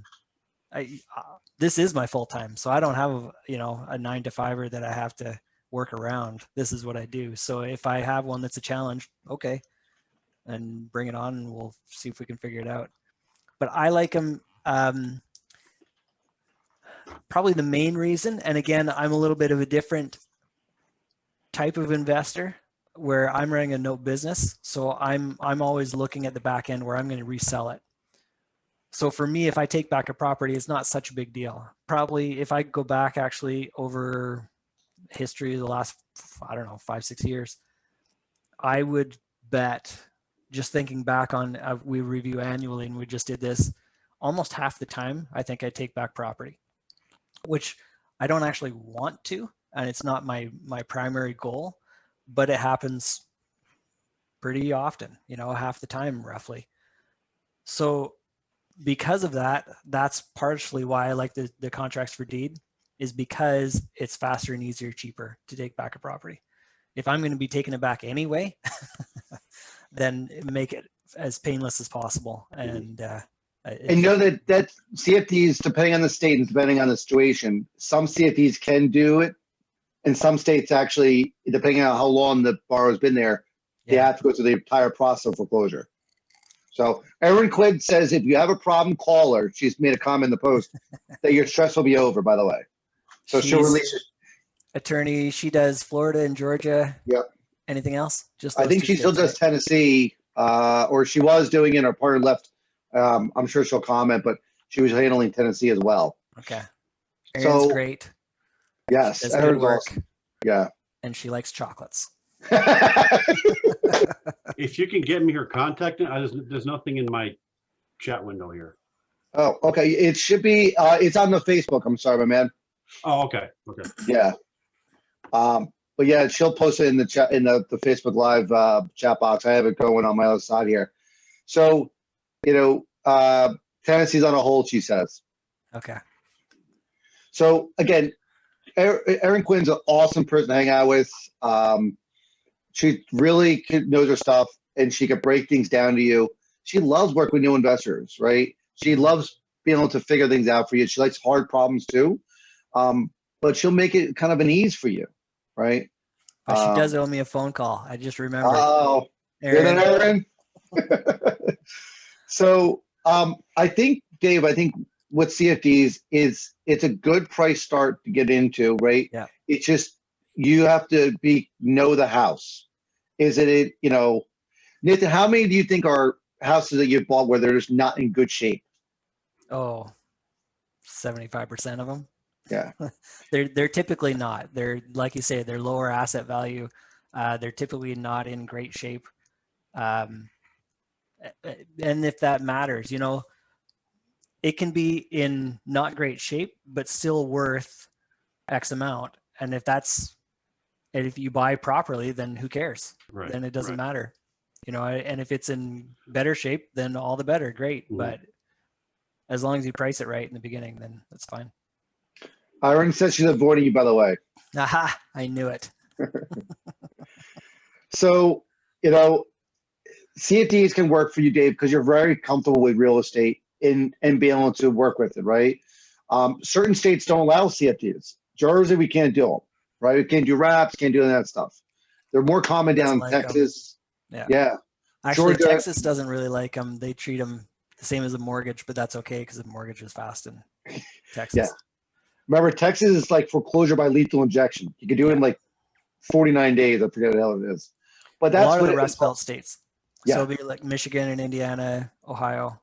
this is my full time. So I don't have, a 9-to-5er that I have to work around. This is what I do. So if I have one that's a challenge, okay, and bring it on and we'll see if we can figure it out. But I like them. Probably the main reason, and again, I'm a little bit of a different type of investor where I'm running a note business. So I'm always looking at the back end where I'm going to resell it. So for me, if I take back a property, it's not such a big deal. Probably if I go back actually over history of the last, 5-6 years, I would bet, just thinking back on, we review annually and we just did this, almost half the time, I think I take back property, which I don't actually want to, and it's not my primary goal, but it happens pretty often, half the time roughly. So because of that, that's partially why I like the contracts for deed, is because it's faster and easier, cheaper to take back a property. If I'm going to be taking it back anyway, then make it as painless as possible. And that CFDs, depending on the state and depending on the situation, some CFDs can do it, and some states actually, depending on how long the borrower's been there, they have to go through the entire process of foreclosure. So Erin Quinn says, if you have a problem, call her. She's made a comment in the post that your stress will be over, by the way. So she'll release it. Attorney, she does Florida and Georgia. Yep. Anything else? Just I think she still does Tennessee, or she was doing it. Her partner left. I'm sure she'll comment, but she was handling Tennessee as well. Okay. Erin's So great. yes, She does good work. Awesome. Yeah. And she likes chocolates. If you can get me her contact, there's nothing in my chat window here. Oh, okay. It should be. It's on the Facebook. I'm sorry, my man. Oh, okay. Okay. Yeah. But yeah, she'll post it in the chat, in the Facebook Live chat box. I have it going on my other side here. So, Tennessee's on a hold, she says. Okay. So again, Erin Quinn's an awesome person to hang out with. She really knows her stuff, and she can break things down to you. She loves working with new investors, right? She loves being able to figure things out for you. She likes hard problems too, but she'll make it kind of an ease for you, right? Oh, she does owe me a phone call. I just remembered. Oh, Erin. So I think, Dave, with CFDs is it's a good price start to get into, right? Yeah. It's just you have to know the house. Is it Nathan? How many do you think are houses that you've bought where they're just not in good shape? Oh, 75% of them. Yeah. They're typically not. They're, like you say, they're lower asset value. They're typically not in great shape. And if that matters, it can be in not great shape, but still worth X amount. And if you buy properly, then who cares? Right. Then it doesn't right. matter, and if it's in better shape, then all the better. Great. Mhm. But as long as you price it right in the beginning, then that's fine. Irene says she's avoiding you, by the way. Aha, I knew it. So, CFDs can work for you, Dave, because you're very comfortable with real estate and being able to work with it, right? Certain states don't allow CFDs. Jersey, we can't do them, right? We can't do wraps, can't do any of that stuff. They're more common down in Doesn't like 'em. Texas. Yeah. Yeah. Actually, Georgia- Texas doesn't really like them. They treat them the same as a mortgage, but that's okay because the mortgage is fast in Texas. Yeah. Remember, Texas is like foreclosure by lethal injection. You can do it in like 49 days. I forget how it is. But A that's lot of what the it Rust is. Belt states. Yeah. So it'll be like Michigan and Indiana, Ohio.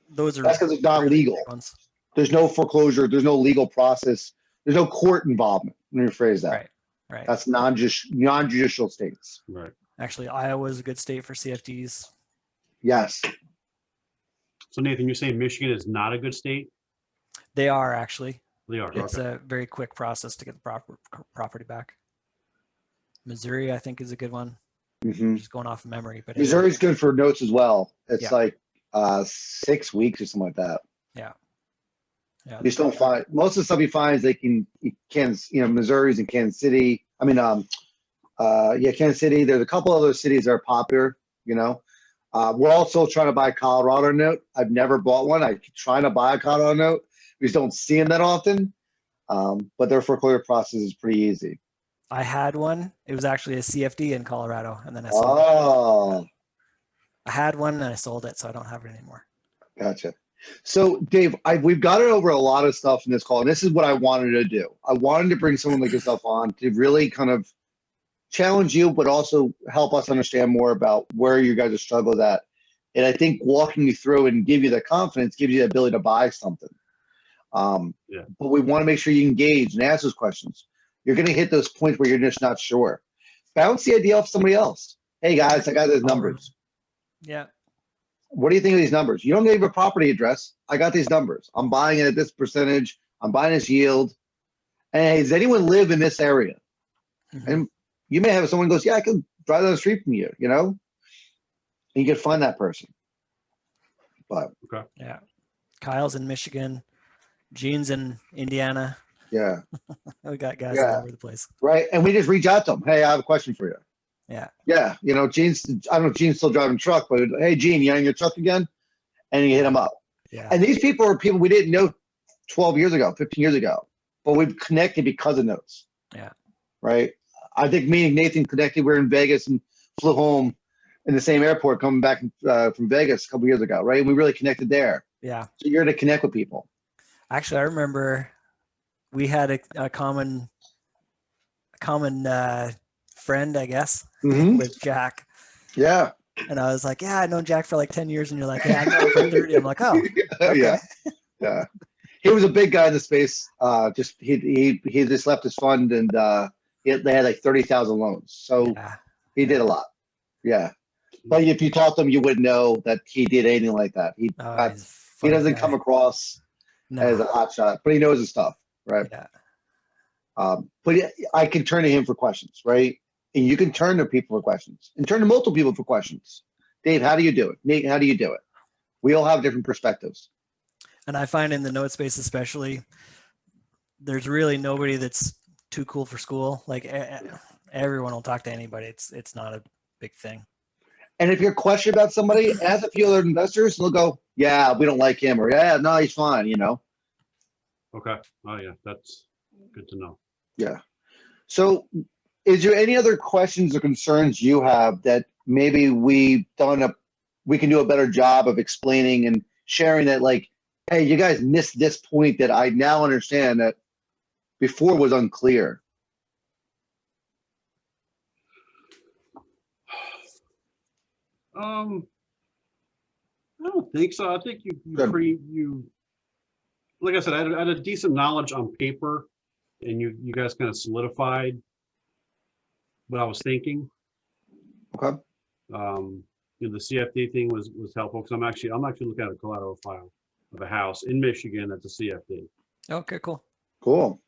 Those are That's because it's not really legal. big ones. There's no foreclosure. There's no legal process. There's no court involvement. Let me rephrase that. Right. That's non-judicial states. Right. Actually, Iowa is a good state for CFDs. Yes. So Nathan, you're saying Michigan is not a good state? They are actually. They are. It's Okay. a very quick process to get the property back. Missouri, I think, is a good one. hmm Just going off of memory, but Missouri's good for notes as well. It's Yeah. like 6 weeks or something like that. yeah. You just don't find most of the stuff you find is Missouri's in Kansas City. I mean, Kansas City. There's a couple other cities that are popular. We're also trying to buy a Colorado note. I've never bought one. I'm trying to buy a Colorado note. We just don't see them that often. But their foreclosure process is pretty easy. I had one. It was actually a CFD in Colorado, and then I sold it. Oh, I had one and I sold it, so I don't have it anymore. gotcha. So, Dave, we've got over a lot of stuff in this call, and this is what I wanted to do. I wanted to bring someone like yourself on to really kind of challenge you, but also help us understand more about where you guys are struggling at. And I think walking you through and give you the confidence gives you the ability to buy something. But we want to make sure you engage and ask those questions. You're going to hit those points where you're just not sure. Bounce the idea off somebody else. Hey, guys, I got these numbers. Yeah. What do you think of these numbers? You don't need a property address. I got these numbers. I'm buying it at this percentage. I'm buying this yield. And hey, does anyone live in this area? Mhm. And you may have someone goes, yeah, I can drive down the street from you, And you can find that person. But Yeah. Kyle's in Michigan. Gene's in Indiana. yeah, We got guys Yeah. all over the place. right. And we just reach out to them. Hey, I have a question for you. Yeah. Yeah, Gene's. I don't know if Gene's still driving truck, but hey, Gene, you on your truck again? And you hit him up. Yeah. And these people are people we didn't know 12 years ago, 15 years ago, but we've connected because of notes. Yeah. Right. I think me and Nathan connected. We were in Vegas and flew home in the same airport coming back from Vegas a couple years ago. Right. We really connected there. Yeah. So you're to connect with people. Actually, I remember we had a common friend, I guess, Mhm. with Jack. Yeah. And I was like, yeah, I've known Jack for like 10 years. And you're like, yeah, I've known him for 30. I'm like, oh, okay. Yeah. Yeah. He was a big guy in the space. He just left his fund and they had like 30,000 loans. So Yeah. he did a lot. Yeah. But if you talked to him, you wouldn't know that he did anything like that. He Oh, he's a he funny doesn't guy. come across No. as a hot shot, but he knows his stuff, right? Yeah. But I can turn to him for questions, right? And you can turn to people for questions and turn to multiple people for questions. Dave, how do you do it? Nate, how do you do it? We all have different perspectives. And I find in the note space, especially, there's really nobody that's too cool for school. Like everyone will talk to anybody. It's not a big thing. And if you're questioning about somebody, ask a few other investors, and they'll go, yeah, we don't like him, or yeah, no, he's fine, Okay. Oh yeah, that's good to know. Yeah. So is there any other questions or concerns you have that maybe we can do a better job of explaining and sharing that, like, hey, you guys missed this point that I now understand that before was unclear? I don't think so. I think Good. like I said, I had a decent knowledge on paper, and you guys kind of solidified what I was thinking. Okay. the CFD thing was helpful because I'm actually looking at a collateral file of a house in Michigan that's a CFD. Okay, cool. Cool.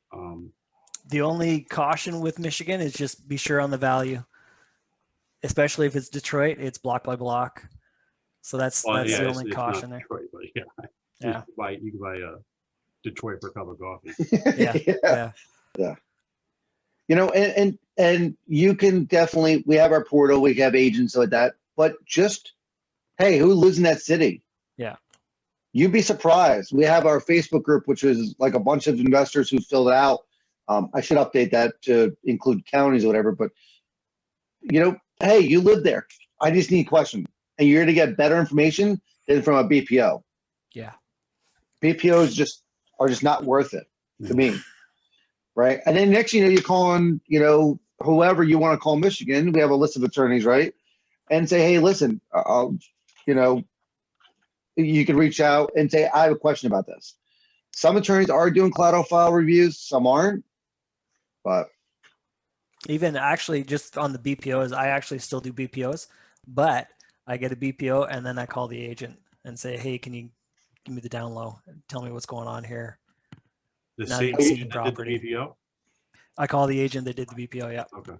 The only caution with Michigan is just be sure on the value, especially if it's Detroit. It's block by block, so that's the only caution there. Detroit, but yeah, Yeah. you can buy Detroit for a cup of coffee. Yeah. You know, and you can definitely, we have our portal, we have agents like that, but just, hey, who lives in that city? Yeah. You'd be surprised. We have our Facebook group, which is like a bunch of investors who filled it out. I should update that to include counties or whatever, but you know, hey, you live there. I just need questions. And you're going to get better information than from a BPO. Yeah. BPOs are just not worth it to me. Right. And then next, you're calling, whoever you want to call Michigan. We have a list of attorneys, right? And say, hey, listen, you can reach out and say, I have a question about this. Some attorneys are doing collateral file reviews, some aren't. But even actually just on the BPOs, I actually still do BPOs, but I get a BPO and then I call the agent and say, hey, can you give me the down low and tell me what's going on here? The Now same you've seen agent the that did the property. BPO? I call the agent that did the BPO. Yeah. Okay.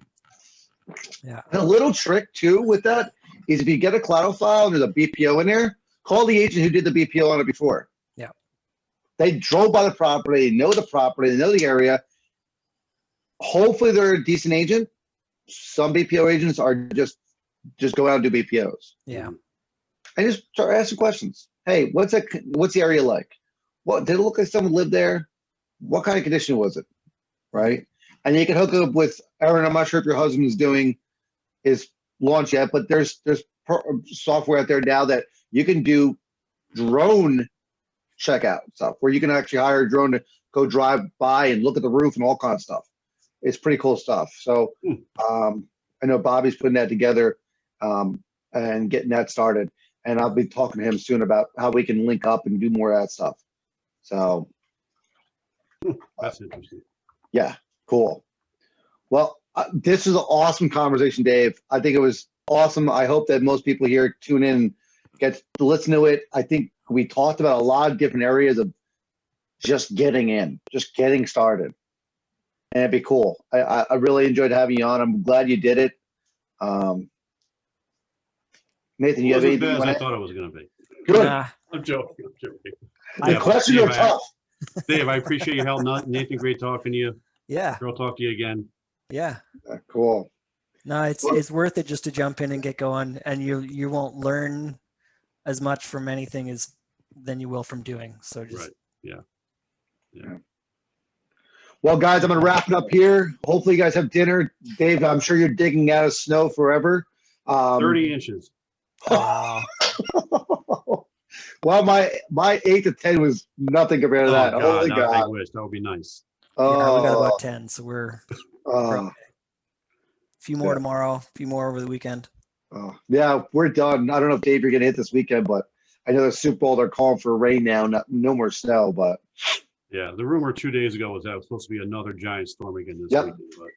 Yeah. a little trick too with that is if you get a collateral file and there's a BPO in there, call the agent who did the BPO on it before. Yeah. They drove by the property, they know the property, they know the area. Hopefully they're a decent agent. Some BPO agents are just go out and do BPOs. Yeah. And just start asking questions. Hey, what's the area like? What did it look like someone lived there? What kind of condition was it? Right? And you can hook up with Aaron. I'm not sure if your husband is doing his launch yet, but there's software out there now that you can do drone checkout stuff where you can actually hire a drone to go drive by and look at the roof and all kinds of stuff. It's pretty cool stuff. So I know Bobby's putting that together and getting that started. And I'll be talking to him soon about how we can link up and do more of that stuff. So That's interesting. yeah, cool. Well, this is an awesome conversation, Dave. I think it was awesome. I hope that most people here tune in, get to listen to it. I think we talked about a lot of different areas of just getting in, just getting started. And it'd be cool. I really enjoyed having you on. I'm glad you did it. Nathan, you have It wasn't anything? as bad as I thought it was going to be. Good. Nah, I'm joking. The questions are tough. Dave, I appreciate your help. Nathan, great talking to you. yeah. I'll talk to you again. Yeah. Cool. No, it's worth it just to jump in and get going, and you won't learn as much from anything than you will from doing. So just Right. Yeah. Well, guys, I'm going to wrap it up here. Hopefully you guys have dinner. Dave, I'm sure you're digging out of snow forever. 30 inches. wow. Well, my 8 to 10 was nothing compared to that. God, Holy I God. wish. That would be nice. Yeah, we got Oh, about 10, so we're okay. A few more tomorrow, a few more over the weekend. Yeah, we're done. I don't know if Dave, you're going to hit this weekend, but I know the Super Bowl, they're calling for rain now. No more snow, but Yeah, the rumor 2 days ago was that it was supposed to be another giant storm again this Yep. weekend. But